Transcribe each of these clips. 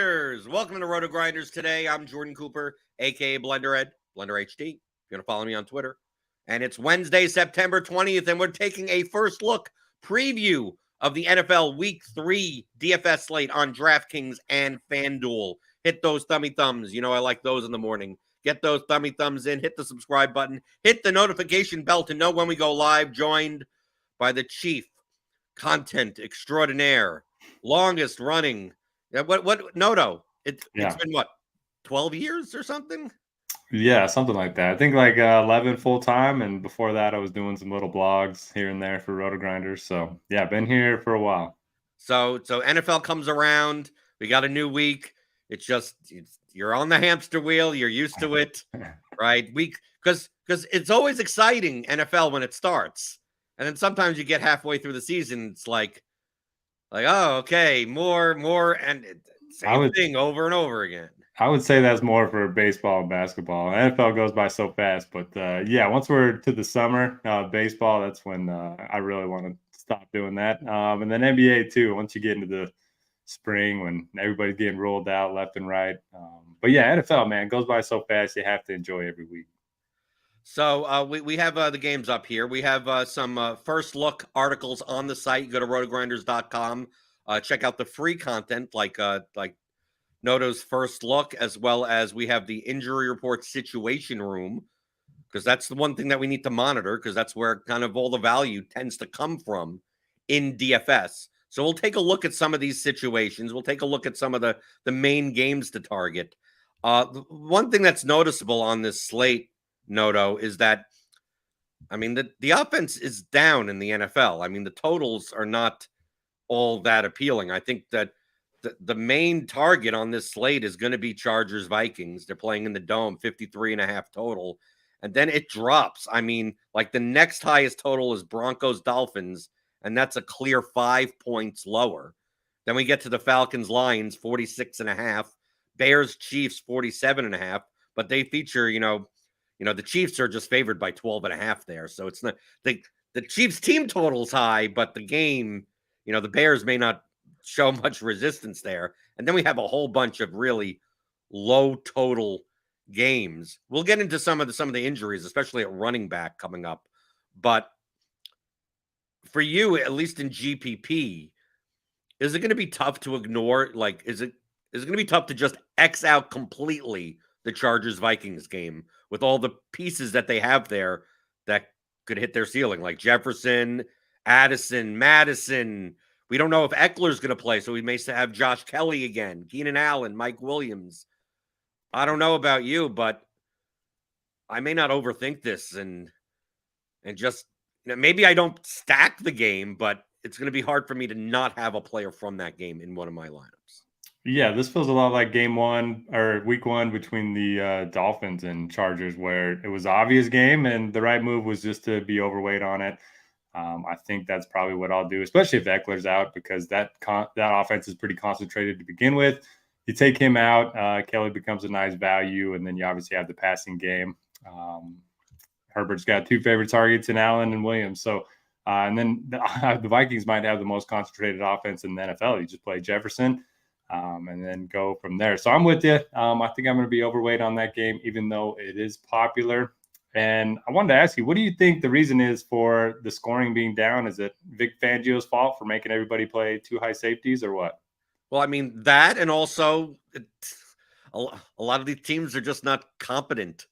RotoGrinders! Welcome to RotoGrinders Today. I'm Jordan Cooper, a.k.a. BlenderHD, BlenderHD. If you're going to follow me on Twitter. And it's Wednesday, September 20th, and we're taking a first look preview of the NFL Week 3 DFS slate on DraftKings and FanDuel. Hit those thummy thumbs. You know I like those in the morning. Get those thummy thumbs in. Hit the subscribe button. Hit the notification bell to know when we go live. Joined by the chief content extraordinaire, longest running. What NOTO? It's been what, 12 years or something? Yeah, something like that. I think like 11 full time, and before that I was doing some little blogs here and there for RotoGrinders. So yeah, been here for a while. So NFL comes around, we got a new week. You're on the hamster wheel, you're used to it, right? Because it's always exciting NFL when it starts. And then sometimes you get halfway through the season, it's like, oh, okay, more, and same thing over and over again. I would say that's more for baseball and basketball. NFL goes by so fast, but yeah, once we're to the summer, baseball, that's when I really want to stop doing that. And then NBA too, once you get into the spring when everybody's getting rolled out left and right. But yeah, NFL, man, goes by so fast, you have to enjoy every week. So we have the games up here. We have some first look articles on the site. You go to rotogrinders.com. Check out the free content like NOTO's first look, as well as we have the injury report situation room, because that's the one thing that we need to monitor, because that's where kind of all the value tends to come from in DFS. So we'll take a look at some of these situations. We'll take a look at some of the main games to target. One thing that's noticeable on this slate, NOTO, is that, I mean, the offense is down in the NFL. I mean, the totals are not all that appealing. I think that the main target on this slate is going to be Chargers Vikings. They're playing in the Dome, 53.5 total. And then it drops. I mean, like the next highest total is Broncos Dolphins, and that's a clear 5 points lower. Then we get to the Falcons Lions, 46.5. Bears Chiefs, 47.5. But they feature, the Chiefs are just favored by 12.5 there. So it's not the Chiefs team total's high, but the game, the Bears may not show much resistance there. And then we have a whole bunch of really low total games. We'll get into some of the injuries, especially at running back coming up. But for you, at least in GPP, is it going to be tough to ignore? Like, is it going to be tough to just X out completely the Chargers Vikings game with all the pieces that they have there that could hit their ceiling, like Jefferson, Addison, Madison? We don't know if Eckler's going to play, so we may have Josh Kelly again, Keenan Allen, Mike Williams. I don't know about you, but I may not overthink this and just, maybe I don't stack the game, but it's going to be hard for me to not have a player from that game in one of my lineups. Yeah, this feels a lot like game one or week one between the Dolphins and Chargers, where it was an obvious game and the right move was just to be overweight on it. I think that's probably what I'll do, especially if Eckler's out, because that offense is pretty concentrated to begin with. You take him out, Kelly becomes a nice value, and then you obviously have the passing game. Herbert's got two favorite targets in Allen and Williams. So, and then the Vikings might have the most concentrated offense in the NFL. You just play Jefferson and then go from there. So I'm with you. I think I'm going to be overweight on that game, even though it is popular. And I wanted to ask you, what do you think the reason is for the scoring being down? Is it Vic Fangio's fault for making everybody play too high safeties, or what? Well, I mean, that, and also a lot of these teams are just not competent.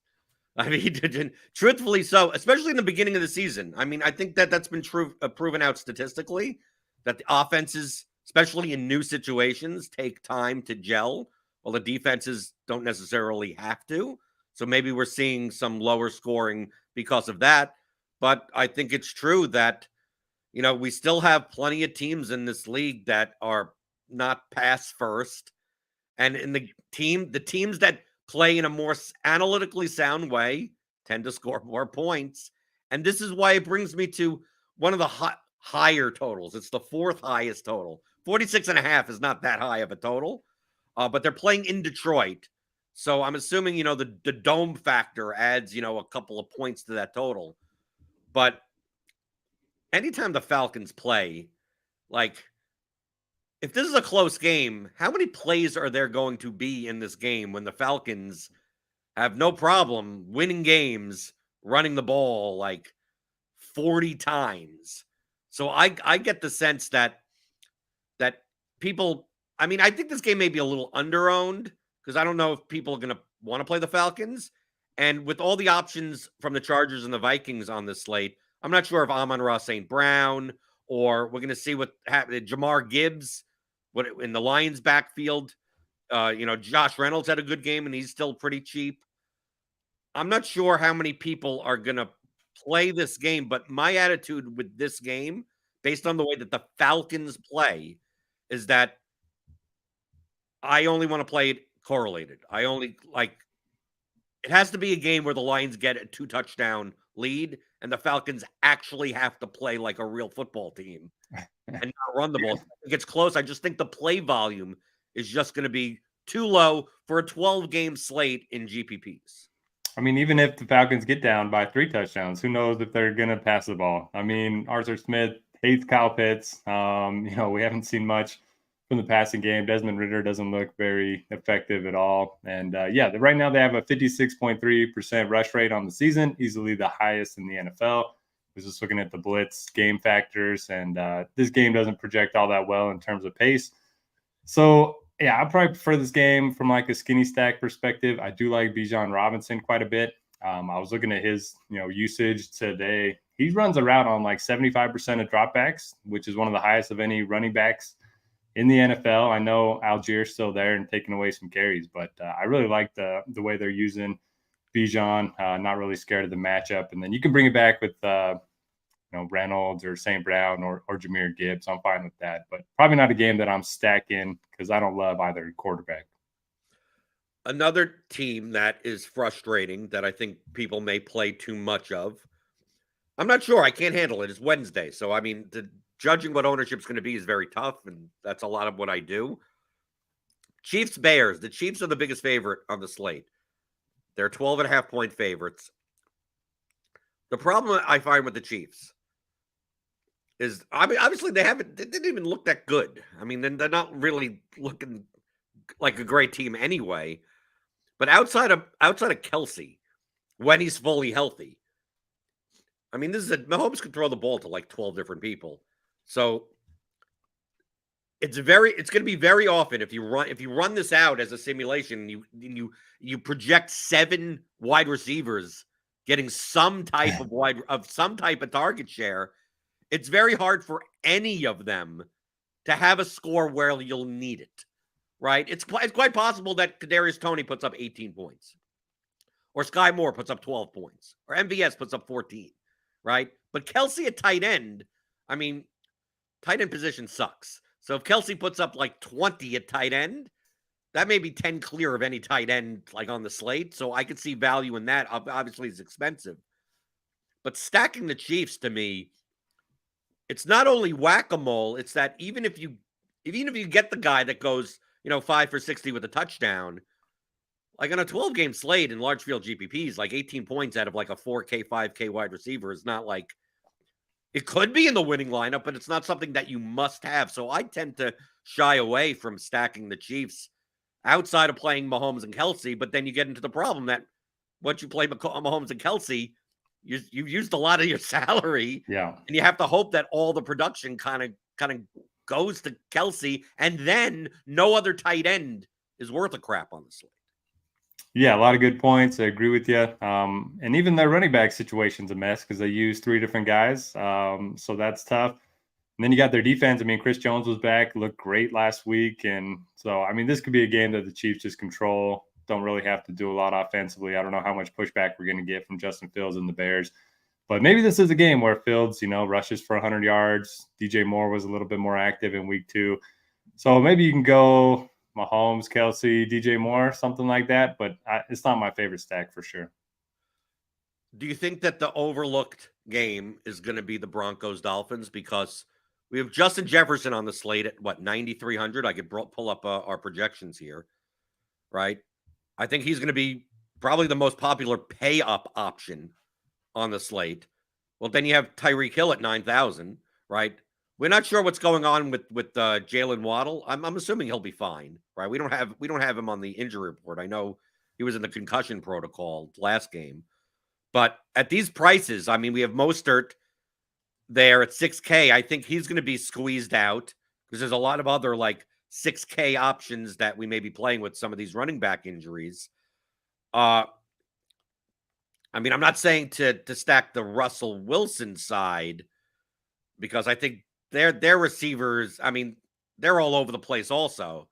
I mean, truthfully so, especially in the beginning of the season. I mean, I think that's been proven out statistically, that the offenses, especially in new situations, take time to gel, while the defenses don't necessarily have to. So maybe we're seeing some lower scoring because of that. But I think it's true that, we still have plenty of teams in this league that are not pass first. And in the teams that play in a more analytically sound way tend to score more points. And this is why it brings me to one of the higher totals. It's the fourth highest total. 46.5 is not that high of a total, but they're playing in Detroit. So I'm assuming, the dome factor adds, a couple of points to that total. But anytime the Falcons play, like, if this is a close game, how many plays are there going to be in this game when the Falcons have no problem winning games, running the ball like 40 times? So I get the sense that people, I mean, I think this game may be a little underowned because I don't know if people are going to want to play the Falcons. And with all the options from the Chargers and the Vikings on this slate, I'm not sure if Amon-Ra St. Brown or we're going to see what happened. Jamar Gibbs, what in the Lions backfield. Josh Reynolds had a good game and he's still pretty cheap. I'm not sure how many people are going to play this game, but my attitude with this game, based on the way that the Falcons play, is that I only want to play it correlated. I only like it has to be a game where the Lions get a 2-touchdown lead and the Falcons actually have to play like a real football team and not run the ball. If it gets close, I just think the play volume is just going to be too low for a 12-game slate in GPPs. I mean, even if the Falcons get down by 3 touchdowns, who knows if they're going to pass the ball? I mean, Arthur Smith hates Kyle Pitts. We haven't seen much from the passing game. Desmond Ridder doesn't look very effective at all. And right now they have a 56.3% rush rate on the season, easily the highest in the NFL. I was just looking at the blitz game factors, and this game doesn't project all that well in terms of pace. So, yeah, I probably prefer this game from like a skinny stack perspective. I do like Bijan Robinson quite a bit. I was looking at his, usage today. He runs a route on like 75% of dropbacks, which is one of the highest of any running backs in the NFL. I know Algiers still there and taking away some carries, but I really like the way they're using Bijan. Not really scared of the matchup. And then you can bring it back with Reynolds or St. Brown or Jahmyr Gibbs. I'm fine with that, but probably not a game that I'm stacking because I don't love either quarterback. Another team that is frustrating that I think people may play too much of. I'm not sure. I can't handle it. It's Wednesday. So, I mean, judging what ownership is going to be is very tough, and that's a lot of what I do. Chiefs Bears. The Chiefs are the biggest favorite on the slate. They're 12.5-point favorites. The problem I find with the Chiefs is, I mean, obviously they didn't even look that good. I mean, they're not really looking like a great team anyway. But outside of Kelsey, when he's fully healthy, I mean, Mahomes can throw the ball to like 12 different people. So it's going to be very often if you run this out as a simulation, you project 7 wide receivers getting some type of target share. It's very hard for any of them to have a score where you'll need it, right? It's quite possible that Kadarius Toney puts up 18 points, or Sky Moore puts up 12 points, or MVS puts up 14, right? But Kelsey at tight end, I mean, tight end position sucks. So if Kelsey puts up like 20 at tight end, that may be 10 clear of any tight end like on the slate. So I could see value in that. Obviously, it's expensive. But stacking the Chiefs, to me, it's not only whack-a-mole, it's that even if you get the guy that goes, 5 for 60 with a touchdown, like on a 12-game slate in large field GPPs, like 18 points out of like a 4K, 5K wide receiver is not like, it could be in the winning lineup, but it's not something that you must have. So I tend to shy away from stacking the Chiefs outside of playing Mahomes and Kelsey. But then you get into the problem that once you play Mahomes and Kelsey, you've used a lot of your salary. Yeah. And you have to hope that all the production kind of goes to Kelsey, and then no other tight end is worth a crap on the slate. Yeah, a lot of good points. I agree with you. And even their running back situation's a mess because they use 3 different guys. So that's tough. And then you got their defense. I mean, Chris Jones was back, looked great last week. And so, I mean, this could be a game that the Chiefs just control. Don't really have to do a lot offensively. I don't know how much pushback we're going to get from Justin Fields and the Bears. But maybe this is a game where Fields, rushes for 100 yards. DJ Moore was a little bit more active in week 2. So maybe you can go Mahomes, Kelsey, DJ Moore, something like that. But it's not my favorite stack for sure. Do you think that the overlooked game is going to be the Broncos-Dolphins? Because we have Justin Jefferson on the slate at, 9,300? I could pull up our projections here, right? I think he's going to be probably the most popular pay-up option on the slate. Well, then you have Tyreek Hill at 9,000, right? We're not sure what's going on with Jalen Waddle. I'm assuming he'll be fine, right? We don't have him on the injury report. I know he was in the concussion protocol last game, but at these prices, I mean, we have Mostert there at 6K. I think he's going to be squeezed out because there's a lot of other like 6K options that we may be playing with some of these running back injuries. I mean, I'm not saying to stack the Russell Wilson side because I think their receivers, I mean, they're all over the place also.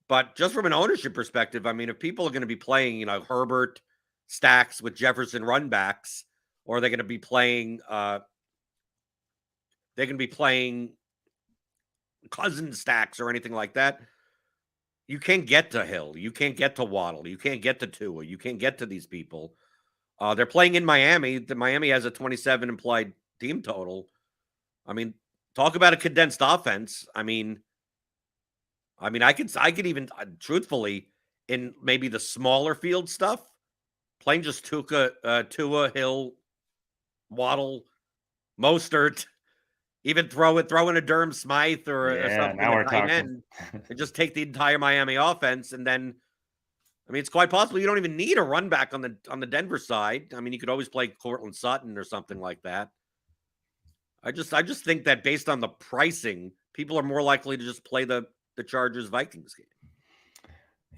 But just from an ownership perspective, I mean, if people are going to be playing, Herbert stacks with Jefferson run backs, or they're going to be playing Cousins stacks or anything like that, you can't get to Hill. You can't get to Waddle. You can't get to Tua. You can't get to these people. They're playing in Miami. Miami has a 27 implied team total. I mean, talk about a condensed offense. I mean, I could even truthfully in maybe the smaller field stuff, playing just Tua, Hill, Waddle, Mostert, even throw in a Durham Smythe or something now we're tight talking. end, and just take the entire Miami offense. And then, I mean, it's quite possible you don't even need a run back on the Denver side. I mean, you could always play Cortland Sutton or something like that. I just think that based on the pricing, people are more likely to just play the Chargers Vikings game.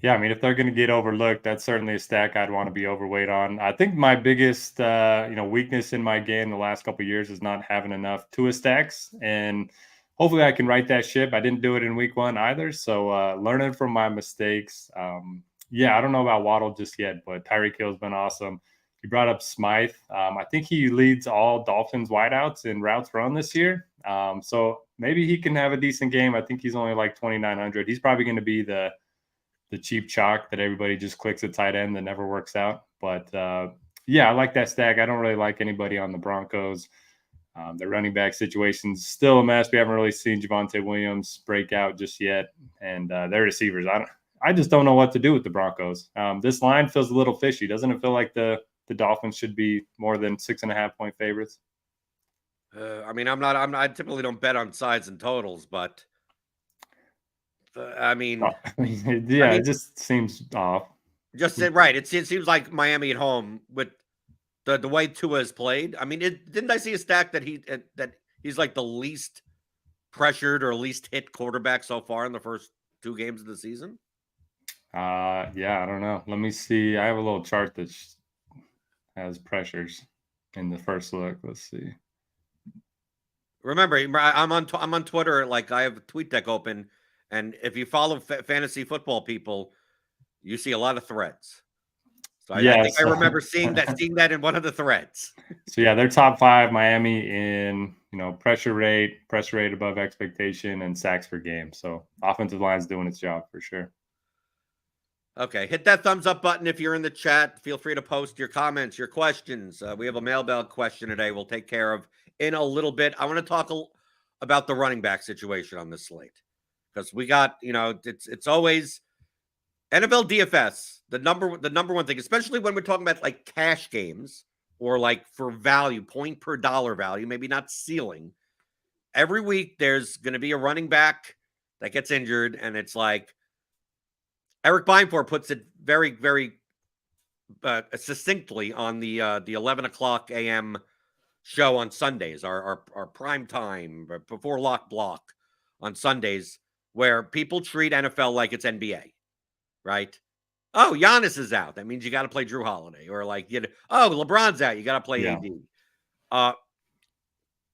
Yeah, I mean, if they're going to get overlooked, that's certainly a stack I'd want to be overweight on. I think my biggest, weakness in my game the last couple of years is not having enough Tua stacks, and hopefully I can right that ship. I didn't do it in week one either, so learning from my mistakes. I don't know about Waddle just yet, but Tyreek Hill's been awesome. You brought up Smythe. I think he leads all Dolphins wideouts in routes run this year. So maybe he can have a decent game. I think he's only like 2,900. He's probably going to be the cheap chalk that everybody just clicks a tight end that never works out. But I like that stack. I don't really like anybody on the Broncos. The running back situation's still a mess. We haven't really seen Javonte Williams break out just yet. And their receivers, I just don't know what to do with the Broncos. This line feels a little fishy. Doesn't it feel like the Dolphins should be more than 6.5-point favorites? I typically don't bet on sides and totals, but it just seems off. Just right. It seems like Miami at home with the way Tua has played. I mean, didn't I see a stack that he's like the least pressured or least hit quarterback so far in the first 2 games of the season? I don't know. Let me see. I have a little chart that has pressures in the first look. Let's see. Remember, I'm on Twitter. Like, I have a tweet deck open, and if you follow fantasy football people, you see a lot of threads. So I think I remember seeing that in one of the threads. So they're top 5 Miami in pressure rate above expectation, and sacks per game. So offensive line's doing its job for sure. Okay, hit that thumbs up button if you're in the chat. Feel free to post your comments, your questions. We have a mailbag question today we'll take care of in a little bit. I want to talk about the running back situation on this slate because we got, it's always NFL DFS, the number one thing, especially when we're talking about like cash games or like for value, point per dollar value, maybe not ceiling. Every week there's going to be a running back that gets injured, and it's like, Eric Beinfort puts it very, very succinctly on the 11 o'clock a.m. show on Sundays, our prime time before lock block on Sundays, where people treat NFL like it's NBA, right? Oh, Giannis is out. That means you got to play Drew Holiday, or like, LeBron's out. You got to play AD.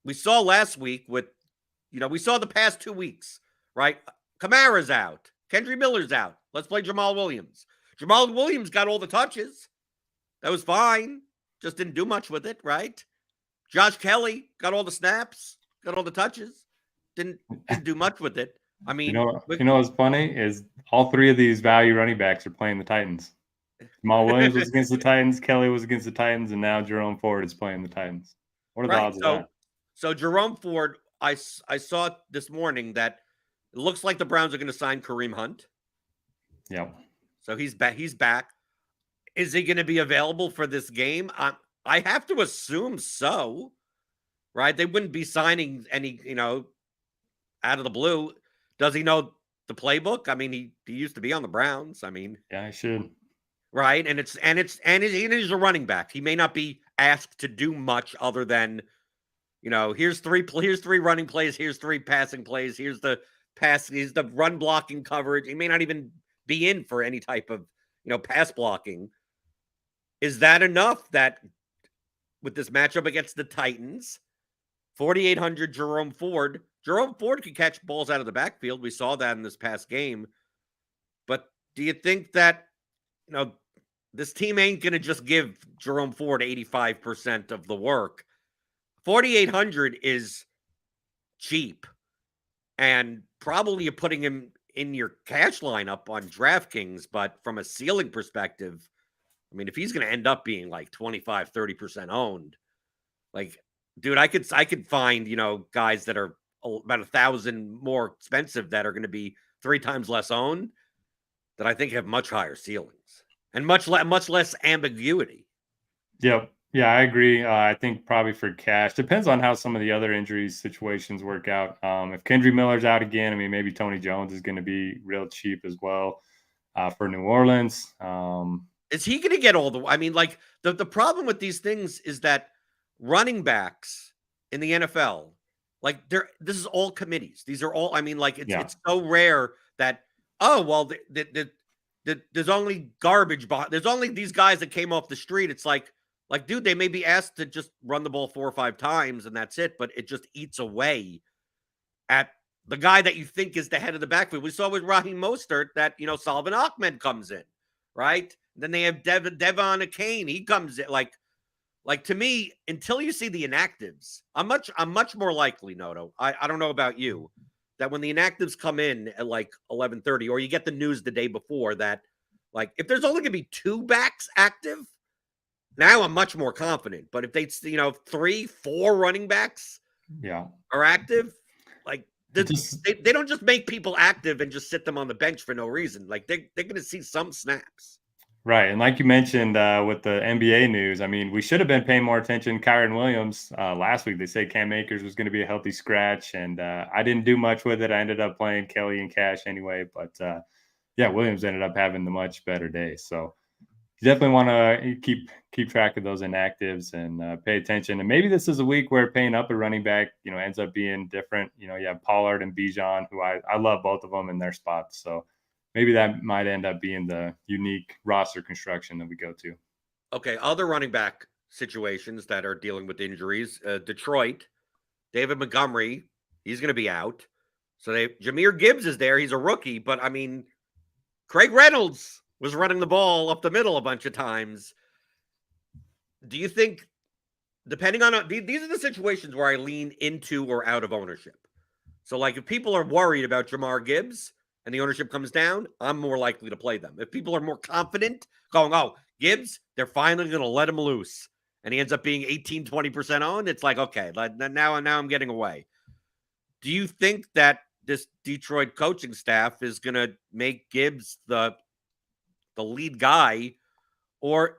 We saw last week we saw the past 2 weeks, right? Kamara's out. Kendry Miller's out. Let's play Jamal Williams. Jamal Williams got all the touches. That was fine. Just didn't do much with it, right? Josh Kelly got all the snaps, got all the touches. Didn't do much with it. I mean, what's funny is all 3 of these value running backs are playing the Titans. Jamal Williams was against the Titans, Kelly was against the Titans, and now Jerome Ford is playing the Titans. What are the odds of that? So Jerome Ford, I saw this morning that it looks like the Browns are going to sign Kareem Hunt. Yeah. So he's back. Is he going to be available for this game? I have to assume so, right? They wouldn't be signing any, out of the blue. Does he know the playbook? I mean, he used to be on the Browns. I mean, Yeah, I should. right, and he's a running back. He may not be asked to do much other than, here's three running plays, here's three passing plays, here's the run blocking coverage. He may not even be in for any type of, pass blocking. Is that enough that with this matchup against the Titans, 4,800 Jerome Ford could catch balls out of the backfield. We saw that in this past game. But do you think that, this team ain't going to just give Jerome Ford 85% of the work? 4,800 is cheap. And probably you're putting him in your cash lineup on DraftKings. But from a ceiling perspective, I mean, if he's going to end up being like 25, 30% owned, like, dude, I could find, guys that are about 1,000 more expensive that are going to be 3 times less owned that I think have much higher ceilings and much less ambiguity. Yep. Yeah, I agree. I think probably for cash, depends on how some of the other injuries situations work out. If Kendry Miller's out again, I mean, maybe Tony Jones is going to be real cheap as well for New Orleans. Is he going to get all the? I mean, like the problem with these things is that running backs in the NFL, like this is all committees. These are all. I mean, like it's so rare that there's only garbage. There's only these guys that came off the street. It's like, dude, they may be asked to just run the ball 4 or 5 times and that's it, but it just eats away at the guy that you think is the head of the backfield. We saw with Raheem Mostert that, Salvin Ahmed comes in, right? Then they have Devon Achane. He comes in like to me, until you see the inactives, I'm much more likely, Noto. I don't know about you, that when the inactives come in at like 11:30, or you get the news the day before that, like if there's only going to be 2 backs active, now I'm much more confident. But if they, 3, 4 running backs, are active, like they don't just make people active and just sit them on the bench for no reason. Like they're going to see some snaps. Right. And like you mentioned with the NBA news, I mean, we should have been paying more attention. Kyron Williams, last week, they said Cam Akers was going to be a healthy scratch. And I didn't do much with it. I ended up playing Kelly and Cash anyway. But Williams ended up having the much better day. So you definitely want to keep track of those inactives and pay attention. And maybe this is a week where paying up a running back, ends up being different. You have Pollard and Bijan, who I love both of them in their spots. So maybe that might end up being the unique roster construction that we go to. Okay, other running back situations that are dealing with injuries. Detroit, David Montgomery, he's going to be out. So Jahmyr Gibbs is there. He's a rookie, but I mean, Craig Reynolds was running the ball up the middle a bunch of times. Do you think, depending on these are the situations where I lean into or out of ownership. So, like, if people are worried about Jahmyr Gibbs and the ownership comes down, I'm more likely to play them. If people are more confident, going, Gibbs, they're finally going to let him loose, and he ends up being 18, 20% owned, it's like, okay, now I'm getting away. Do you think that this Detroit coaching staff is going to make Gibbs the lead guy, or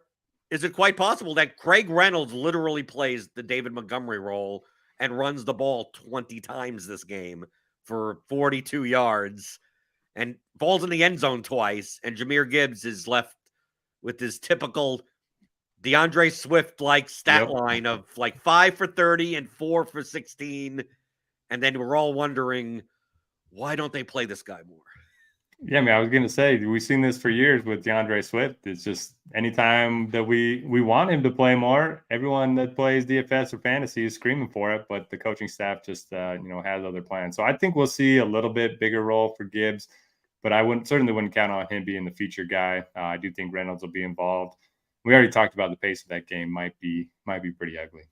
is it quite possible that Craig Reynolds literally plays the David Montgomery role and runs the ball 20 times this game for 42 yards and falls in the end zone twice, and Jahmyr Gibbs is left with his typical DeAndre Swift-like stat line of like 5 for 30 and 4 for 16, and then we're all wondering, why don't they play this guy more? Yeah, I mean, I was going to say, we've seen this for years with DeAndre Swift. It's just anytime that we want him to play more, everyone that plays DFS or fantasy is screaming for it, but the coaching staff just, has other plans. So I think we'll see a little bit bigger role for Gibbs, but I certainly wouldn't count on him being the feature guy. I do think Reynolds will be involved. We already talked about the pace of that game might be pretty ugly.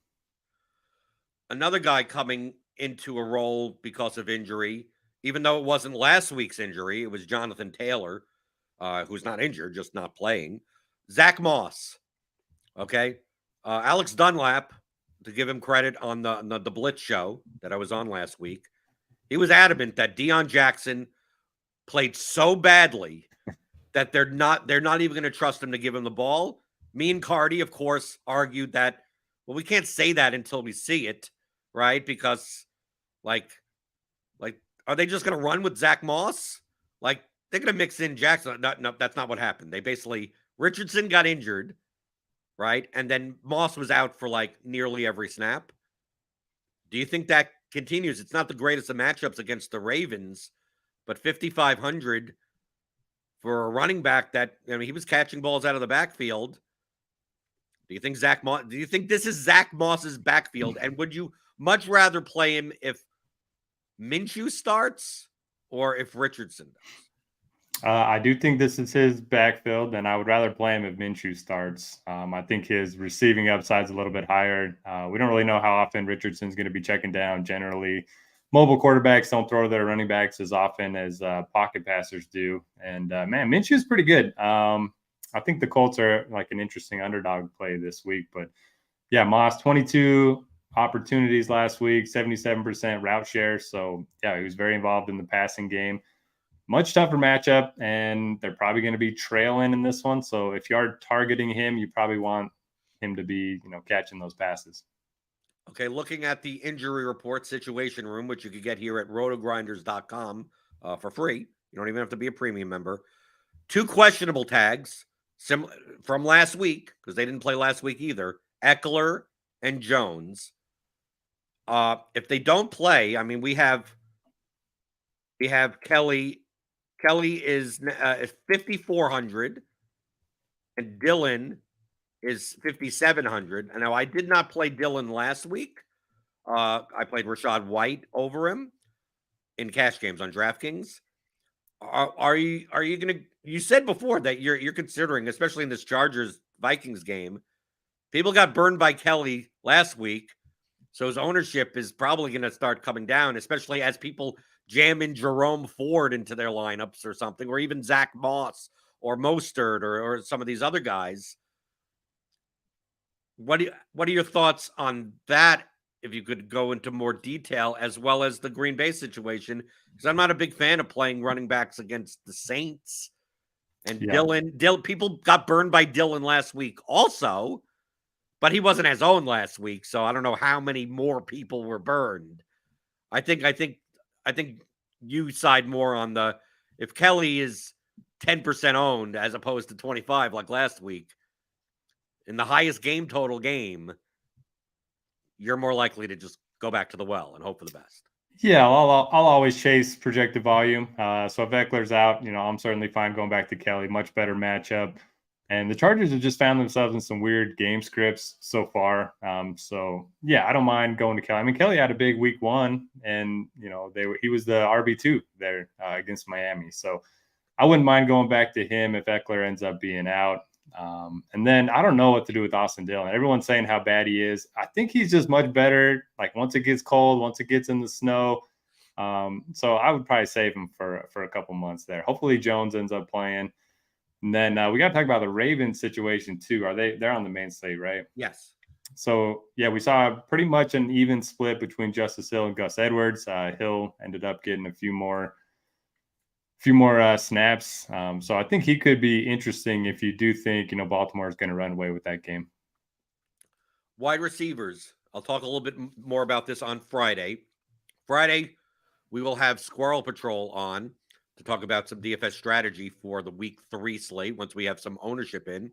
Another guy coming into a role because of injury, even though it wasn't last week's injury, it was Jonathan Taylor, who's not injured, just not playing. Zach Moss. Okay. Alex Dunlap, to give him credit on the Blitz show that I was on last week, he was adamant that Deion Jackson played so badly that they're not even going to trust him to give him the ball. Me and Cardi, of course, argued that, well, we can't say that until we see it, right? Because like Are they just going to run with Zach Moss? Like, they're going to mix in Jackson. No, that's not what happened. They basically, Richardson got injured, right? And then Moss was out for like nearly every snap. Do you think that continues? It's not the greatest of matchups against the Ravens, but 5,500 for a running back that, I mean, he was catching balls out of the backfield. Do you think do you think this is Zach Moss's backfield? And would you much rather play him if Minshew starts or if Richardson does? I do think this is his backfield, and I would rather play him if Minshew starts. I think his receiving upside is a little bit higher. We don't really know how often Richardson's going to be checking down. Generally, mobile quarterbacks don't throw their running backs as often as pocket passers do. And, man, Minshew's pretty good. I think the Colts are like an interesting underdog play this week. But, yeah, Moss, 22 opportunities last week, 77% route share. So, yeah, he was very involved in the passing game. Much tougher matchup, and they're probably going to be trailing in this one. So if you are targeting him, you probably want him to be, catching those passes. Okay, looking at the injury report situation room, which you could get here at RotoGrinders.com for free. You don't even have to be a premium member. 2 questionable tags from last week, because they didn't play last week either, Eckler and Jones. If they don't play, I mean, we have Kelly. Kelly is 5,400, and Dylan is 5,700. And now I did not play Dylan last week. I played Rashad White over him in cash games on DraftKings. Are you going to? You said before that you're considering, especially in this Chargers Vikings game, people got burned by Kelly last week, so his ownership is probably going to start coming down, especially as people jam in Jerome Ford into their lineups or something, or even Zach Moss or Mostert or some of these other guys. What are your thoughts on that? If you could go into more detail, as well as the Green Bay situation, because I'm not a big fan of playing running backs against the Saints. And yeah. Dylan, people got burned by Dylan last week also, but he wasn't his own last week, so I don't know how many more people were burned. I think you side more on the, if Kelly is 10% owned as opposed to 25 like last week, in the highest game total game, you're more likely to just go back to the well and hope for the best. Yeah, I'll always chase projected volume. So if Eckler's out, I'm certainly fine going back to Kelly. Much better matchup. And the Chargers have just found themselves in some weird game scripts so far. So, yeah, I don't mind going to Kelly. I mean, Kelly had a big week 1, and, he was the RB2 there against Miami. So I wouldn't mind going back to him if Eckler ends up being out. And then I don't know what to do with Austin Dillon. Everyone's saying how bad he is. I think he's just much better. Like once it gets cold, once it gets in the snow. So I would probably save him for a couple months there. Hopefully Jones ends up playing. And then we got to talk about the Ravens situation too. They're on the main slate, right? Yes. So yeah, we saw pretty much an even split between Justice Hill and Gus Edwards. Hill ended up getting a few more snaps. So I think he could be interesting if you do think, Baltimore is going to run away with that game. Wide receivers. I'll talk a little bit more about this on Friday. Friday, we will have Squirrel Patrol on to talk about some DFS strategy for the week 3 slate once we have some ownership in.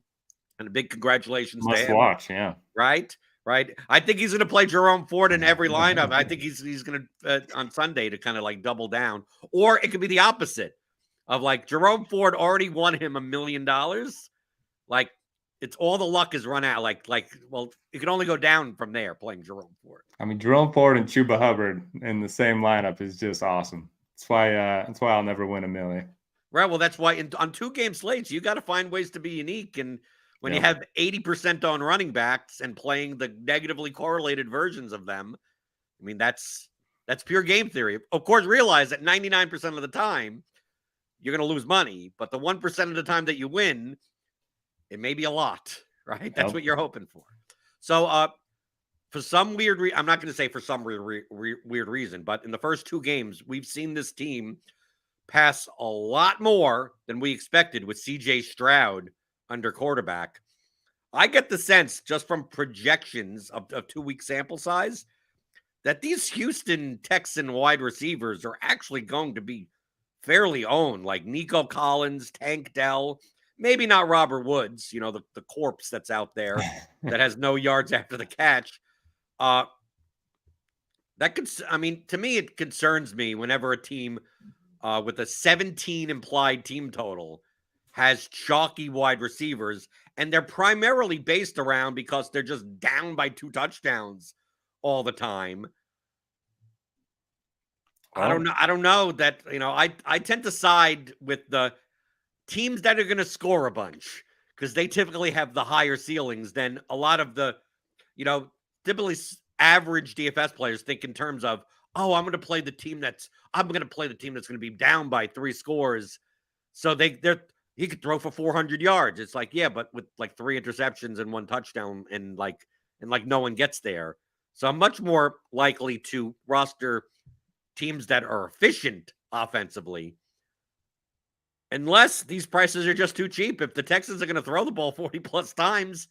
And a big congratulations to him. Must watch, yeah. Right? I think he's going to play Jerome Ford in every lineup. I think he's going to on Sunday to kind of like double down. Or it could be the opposite of like Jerome Ford already won him $1 million. Like it's all the luck is run out. Well, it can only go down from there playing Jerome Ford. I mean, Jerome Ford and Chuba Hubbard in the same lineup is just awesome. That's why I'll never win $1 million. Right. Well, that's why on 2-game slates, you got to find ways to be unique. And when you have 80% on running backs and playing the negatively correlated versions of them, I mean, that's pure game theory. Of course, realize that 99% of the time you're going to lose money, but the 1% of the time that you win, it may be a lot, right? That's what you're hoping for. So, for some weird reason, I'm not going to say for some weird reason, but in the first 2 games, we've seen this team pass a lot more than we expected with CJ Stroud under quarterback. I get the sense just from projections of 2-week sample size that these Houston Texan wide receivers are actually going to be fairly owned, like Nico Collins, Tank Dell, maybe not Robert Woods, the corpse that's out there that has no yards after the catch. To me, it concerns me whenever a team with a 17 implied team total has chalky wide receivers, and they're primarily based around because they're just down by 2 touchdowns all the time. I don't know. I don't know that, I tend to side with the teams that are going to score a bunch because they typically have the higher ceilings than a lot of the, typically average DFS players think in terms of, oh, I'm going to play the team that's going to be down by 3 scores. So he could throw for 400 yards. It's like, yeah, but with like 3 interceptions and 1 touchdown and no one gets there. So I'm much more likely to roster teams that are efficient offensively, unless these prices are just too cheap. If the Texans are going to throw the ball 40 plus times,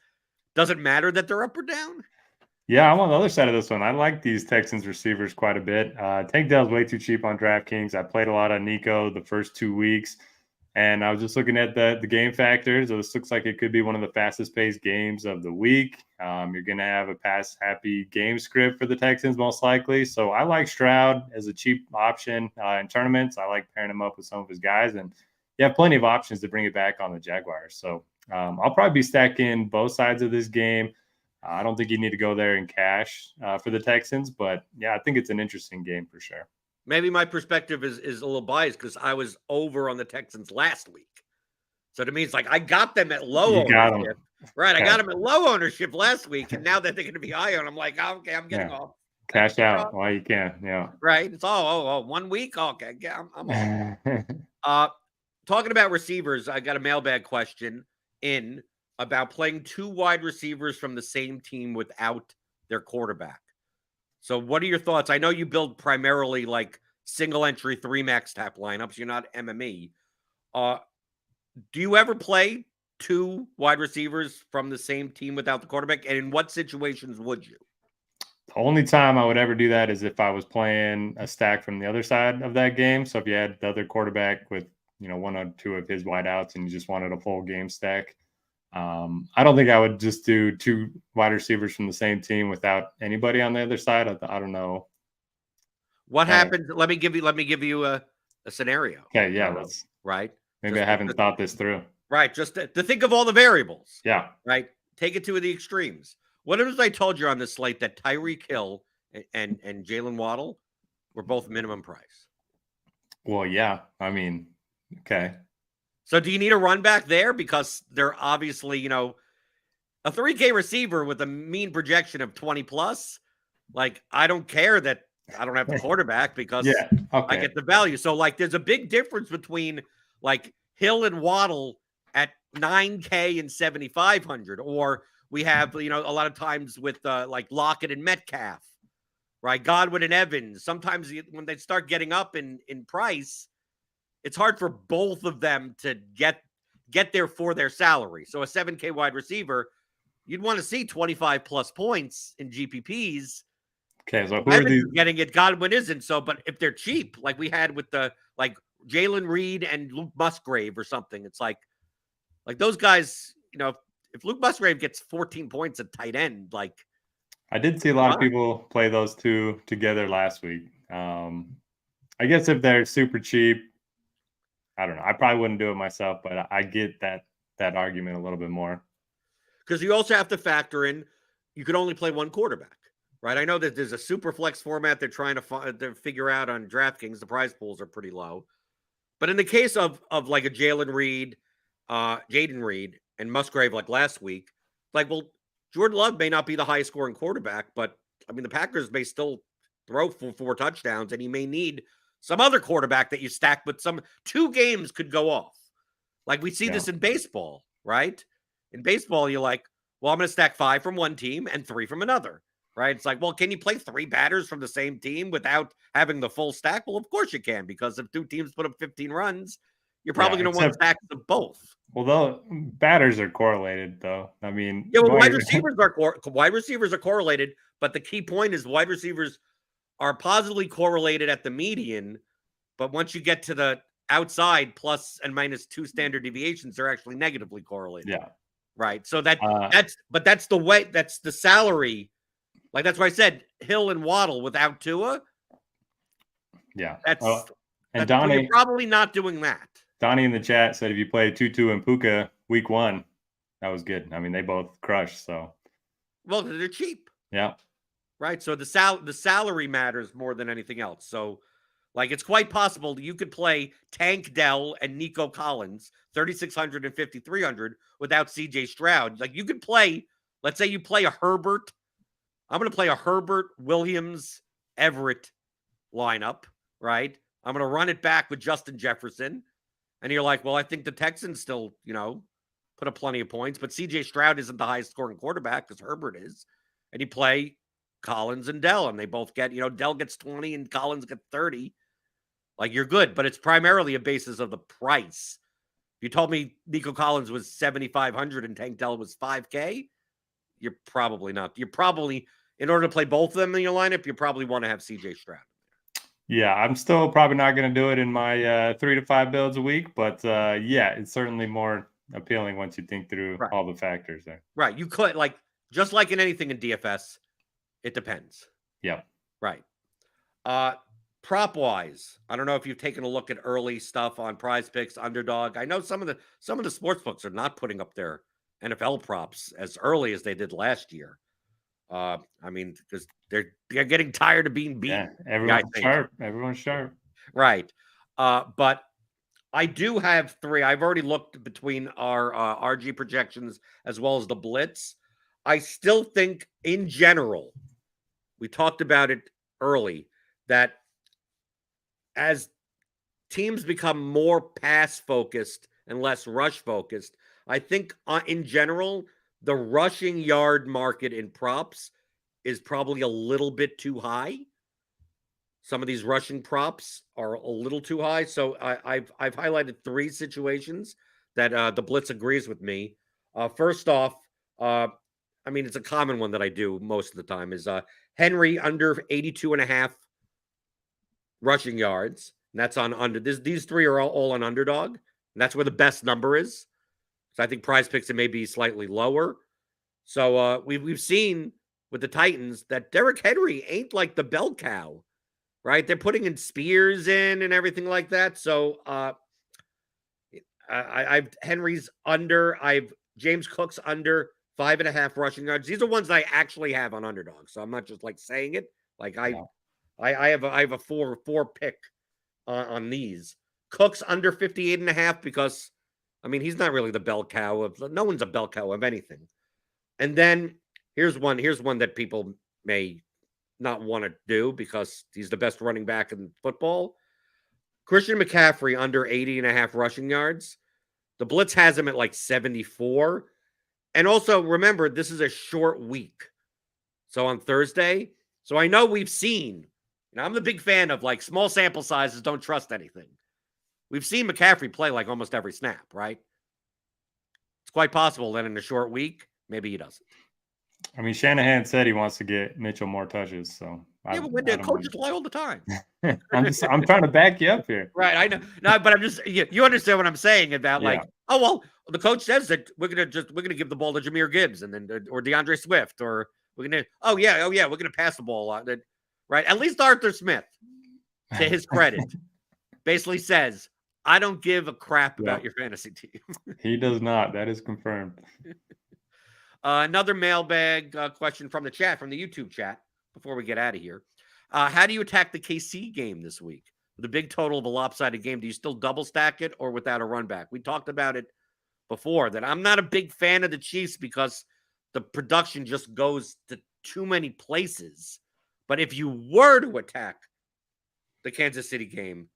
does it matter that they're up or down? Yeah, I'm on the other side of this one. I like these Texans receivers quite a bit. Tank Dell's way too cheap on DraftKings. I played a lot of Nico the first 2 weeks, and I was just looking at the game factors. So this looks like it could be one of the fastest paced games of the week. You're going to have a pass happy game script for the Texans most likely. So I like Stroud as a cheap option in tournaments. I like pairing him up with some of his guys, and you have plenty of options to bring it back on the Jaguars. So I'll probably be stacking both sides of this game. I don't think you need to go there in cash for the Texans, but yeah, I think it's an interesting game for sure. Maybe my perspective is a little biased because I was over on the Texans last week. So to me, it's like I got them at low ownership. Right. Okay. I got them at low ownership last week. And now that they're going to be high on, I'm like, oh, okay, I'm getting off. Cash out while you can. Yeah. Right. It's 1 week. Okay. Yeah, I'm off. Talking about receivers, I got a mailbag question in about playing 2 wide receivers from the same team without their quarterback. So what are your thoughts? I know you build primarily like single entry 3 max tap lineups. You're not MME. Do you ever play 2 wide receivers from the same team without the quarterback? And in what situations would you? The only time I would ever do that is if I was playing a stack from the other side of that game. So if you had the other quarterback with, 1 or 2 of his wideouts and you just wanted a full game stack. I don't think I would just do 2 wide receivers from the same team without anybody on the other side. I don't know. What happens? Let me give you a scenario. Okay, yeah, right. Maybe I haven't thought this through. Right, just to think of all the variables. Yeah. Right. Take it to the extremes. What if I told you on this slate that Tyreek Hill and Jalen Waddle were both minimum price? Well, yeah. I mean, okay. So do you need a run back there? Because they're obviously, a 3K receiver with a mean projection of 20 plus. Like, I don't care that I don't have the quarterback because I get the value. So like, there's a big difference between like Hill and Waddle at 9K and 7,500, or we have, a lot of times with like Lockett and Metcalf, right? Godwin and Evans. Sometimes when they start getting up in price, it's hard for both of them to get there for their salary. So a 7K wide receiver, you'd want to see 25 plus points in GPPs. Okay, so who are these getting it? Godwin isn't. So, but if they're cheap, like we had with the like Jalen Reed and Luke Musgrave or something, it's like those guys. If Luke Musgrave gets 14 points at tight end, like I did see a lot of people play those 2 together last week. I guess if they're super cheap. I don't know. I probably wouldn't do it myself, but I get that argument a little bit more. Because you also have to factor in, you could only play 1 quarterback, right? I know that there's a super flex format they're trying to figure out on DraftKings. The prize pools are pretty low. But in the case of like a Jaden Reed and Musgrave like last week, like, well, Jordan Love may not be the highest scoring quarterback, but I mean, the Packers may still throw for 4 touchdowns, and he may need some other quarterback that you stack, but 2 games could go off. Like we see this in baseball, right? In baseball, you're like, well, I'm going to stack 5 from one team and 3 from another, right? It's like, well, can you play 3 batters from the same team without having the full stack? Well, of course you can, because if 2 teams put up 15 runs, you're probably going to want stacks of both. Well, though batters are correlated, though. I mean, wide receivers are correlated, but the key point is wide receivers are positively correlated at the median, but once you get to the outside, plus and minus 2 standard deviations, they're actually negatively correlated. Yeah. Right. So that's the way, that's the salary. Like, that's why I said Hill and Waddle without Tua. Yeah. And Donnie, you're probably not doing that. Donnie in the chat said if you play Tutu and Puka week 1, that was good. I mean, they both crushed. So, well, they're cheap. Yeah. Right. So the salary matters more than anything else. So, like, it's quite possible you could play Tank Dell and Nico Collins 3,600 and 5,300 without CJ Stroud. Like, you could play, let's say you play a Herbert. I'm going to play a Herbert, Williams, Everett lineup, right? I'm going to run it back with Justin Jefferson. And you're like, well, I think the Texans still, put up plenty of points, but CJ Stroud isn't the highest scoring quarterback because Herbert is. And you play Collins and Dell, and they both get, Dell gets 20 and Collins gets 30. Like, you're good, but it's primarily a basis of the price. If you told me Nico Collins was 7,500 and Tank Dell was 5K, you're probably not. You're probably, in order to play both of them in your lineup, you probably want to have CJ Stroud. Yeah, I'm still probably not going to do it in my 3 to 5 builds a week, but yeah, it's certainly more appealing once you think through all the factors there. Right. You could, just like in anything in DFS, it depends. Yeah. Right. Prop wise, I don't know if you've taken a look at early stuff on Prize Picks, Underdog. I know some of the sports books are not putting up their NFL props as early as they did last year. I mean, because they're getting tired of being beaten. Yeah, everyone's sharp. Right. But I do have 3. I've already looked between our RG projections as well as the Blitz. I still think, in general, we talked about it early, that as teams become more pass-focused and less rush-focused, I think, in general, the rushing yard market in props is probably a little bit too high. Some of these rushing props are a little too high. So I've highlighted 3 situations that the Blitz agrees with me. First off, I mean, it's a common one that I do most of the time, is Henry under 82.5 rushing yards. And that's on under. These 3 are all on Underdog. And that's where the best number is. So I think Prize Picks, it may be slightly lower. So we've seen with the Titans that Derrick Henry ain't like the bell cow, right? They're putting in Spears in and everything like that. So I've Henry's under. I've James Cook's under 5.5 rushing yards. These are ones that I actually have on Underdog. So I'm not just saying it. I have a four pick on these. Cook's under 58.5 because, I mean, he's not really the bell cow of. No one's a bell cow of anything. And then here's one that people may not want to do because he's the best running back in football. Christian McCaffrey under 80.5 rushing yards. The Blitz has him at 74. And also, remember, this is a short week. So on Thursday. So I know we've seen, and I'm the big fan of small sample sizes, don't trust anything. We've seen McCaffrey play almost every snap, right? It's quite possible that in a short week, maybe he doesn't. I mean, Shanahan said he wants to get Mitchell more touches, so yeah, but the coaches lie all the time. I'm trying to back you up here. Right, I know. No, but I'm just you understand what I'm saying about oh well, the coach says that we're gonna give the ball to Jahmyr Gibbs and then or DeAndre Swift, or we're gonna we're gonna pass the ball on it. Right. At least Arthur Smith, to his credit, basically says, I don't give a crap about your fantasy team. He does not. That is confirmed. Another mailbag question from the chat, from the YouTube chat, before we get out of here. How do you attack the KC game this week? With a big total of a lopsided game, do you still double stack it or without a run back? We talked about it before, that I'm not a big fan of the Chiefs because the production just goes to too many places. But if you were to attack the Kansas City game,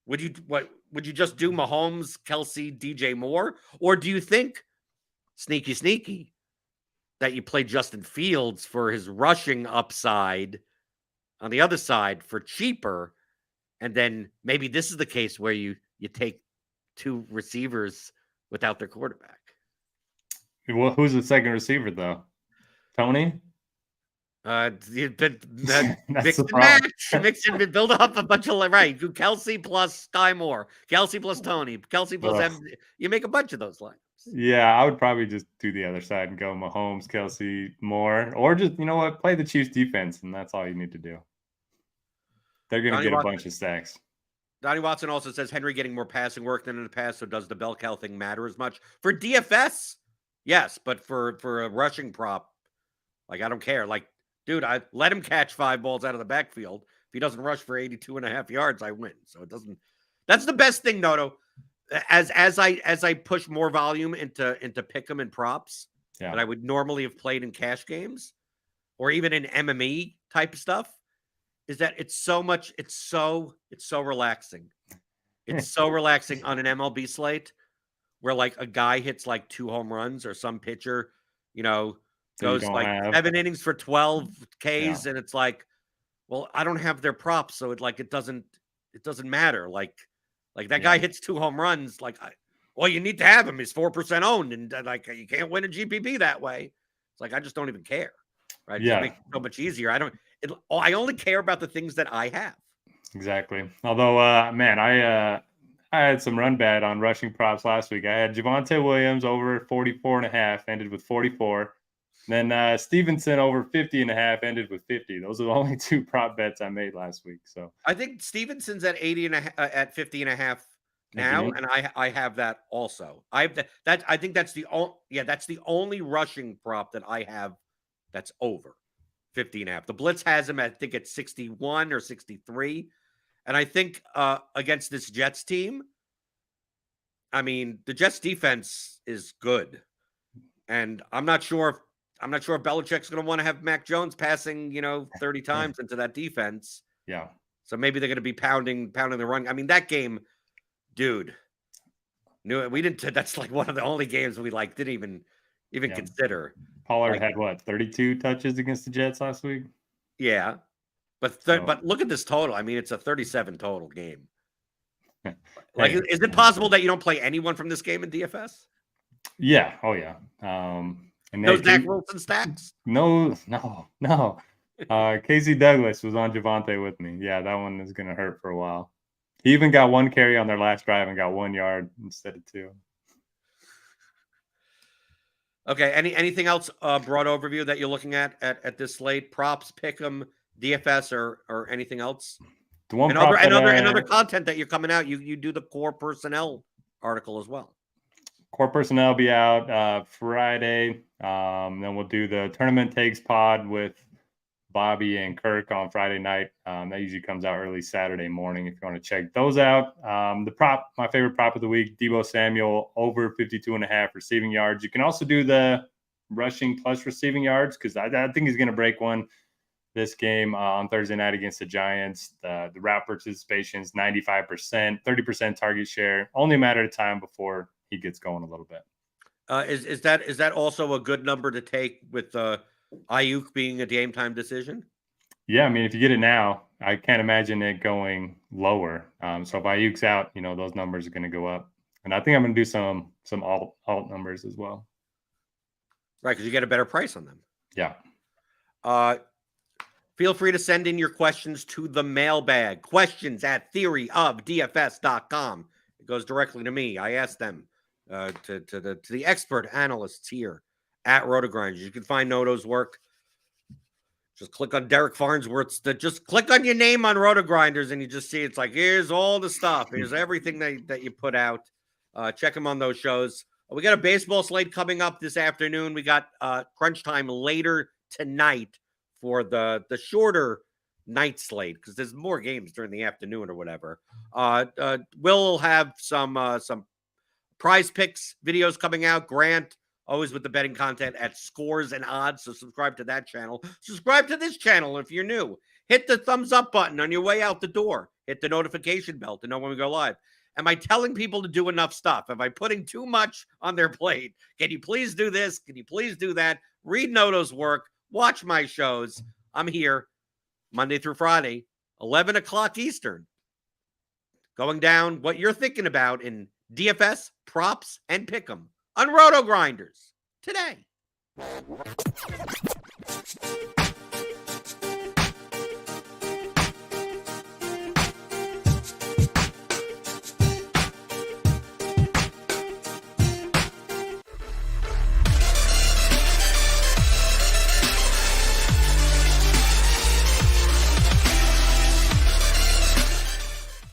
would you just do Mahomes, Kelsey, DJ Moore? Or do you think, sneaky, that you play Justin Fields for his rushing upside on the other side for cheaper, and then maybe this is the case where you take 2 receivers without their quarterback? Well, who's the second receiver, though? Tony? Mix and match, build up a bunch of right. Do Kelsey plus Sky Moore, Kelsey plus Tony, Kelsey plus M. You make a bunch of those lines. Yeah, I would probably just do the other side and go Mahomes, Kelsey, Moore, or just play the Chiefs defense, and that's all you need to do. They're going to get a bunch of sacks. Donnie Watson also says Henry getting more passing work than in the past, so does the bell cow thing matter as much for DFS? Yes, but for a rushing prop, like I don't care. Like, dude, I let him catch 5 balls out of the backfield. If he doesn't rush for 82.5 yards, I win. So it doesn't. That's the best thing, Noto. As I push more volume into pick'em and props that I would normally have played in cash games or even in MME type stuff, is that it's so relaxing. It's so relaxing on an MLB slate where like a guy hits like 2 home runs or some pitcher, goes like 7 innings for 12 Ks, and it's like, well, I don't have their props, so it doesn't matter. Like that guy hits 2 home runs. Like, you need to have him. He's 4% owned, and like you can't win a GPP that way. It's like I just don't even care, right? It makes it so much easier. I only care about the things that I have. Exactly. Although, man, I had some run bad on rushing props last week. I had Javonte Williams over 44.5, ended with 44. Then Stevenson over 50.5, ended with 50. Those are the only 2 prop bets I made last week. So I think Stevenson's at 50.5 now, and I have that also. I have that. I think that's the only rushing prop that I have that's over 50.5. The Blitz has him at 61 or 63, and I think against this Jets team, I mean the Jets defense is good, and I'm not sure if Belichick's going to want to have Mac Jones passing, 30 times into that defense. Yeah. So maybe they're going to be pounding the run. I mean, that game, dude, we didn't. That's like one of the only games we didn't even consider. Pollard had 32 touches against the Jets last week. Yeah, but look at this total. I mean, it's a 37 total game. Is it possible that you don't play anyone from this game in DFS? Yeah. Oh yeah. And no Zach Wilson stacks? No. Casey Douglas was on Javonte with me. Yeah, that one is going to hurt for a while. He even got 1 carry on their last drive and got 1 yard instead of 2. Okay. Anything else broad overview that you're looking at this slate? Props, pick'em, DFS, or anything else? The one other content that you're coming out. You do the core personnel article as well. Core personnel will be out Friday. Then we'll do the tournament takes pod with Bobby and Kirk on Friday night. That usually comes out early Saturday morning if you want to check those out. My favorite prop of the week, Deebo Samuel over 52.5 receiving yards. You can also do the rushing plus receiving yards because I think he's going to break one this game on Thursday night against the Giants. The route participation is 95%, 30% target share. Only a matter of time before he gets going a little bit. Is that also a good number to take with Ayuk being a game time decision? Yeah, I mean, if you get it now, I can't imagine it going lower. So if Ayuk's out, those numbers are going to go up. And I think I'm going to do some alt numbers as well. Right, because you get a better price on them. Yeah. Feel free to send in your questions to the mailbag. questions@theoryofdfs.com. It goes directly to me. I ask them. To the expert analysts here at RotoGrinders. You can find Noto's work. Just click on Derek Farnsworth's. Just click on your name on RotoGrinders, and you just see it's like, here's all the stuff. Here's everything that you put out. Check him on those shows. We got a baseball slate coming up this afternoon. We got crunch time later tonight for the shorter night slate because there's more games during the afternoon or whatever. We'll have some prize picks videos coming out. Grant, always with the betting content at Scores and Odds. So subscribe to that channel. Subscribe to this channel if you're new. Hit the thumbs up button on your way out the door. Hit the notification bell to know when we go live. Am I telling people to do enough stuff? Am I putting too much on their plate? Can you please do this? Can you please do that? Read Noto's work. Watch my shows. I'm here Monday through Friday, 11 o'clock Eastern. Going down what you're thinking about in DFS, props, and pick'em on RotoGrinders today.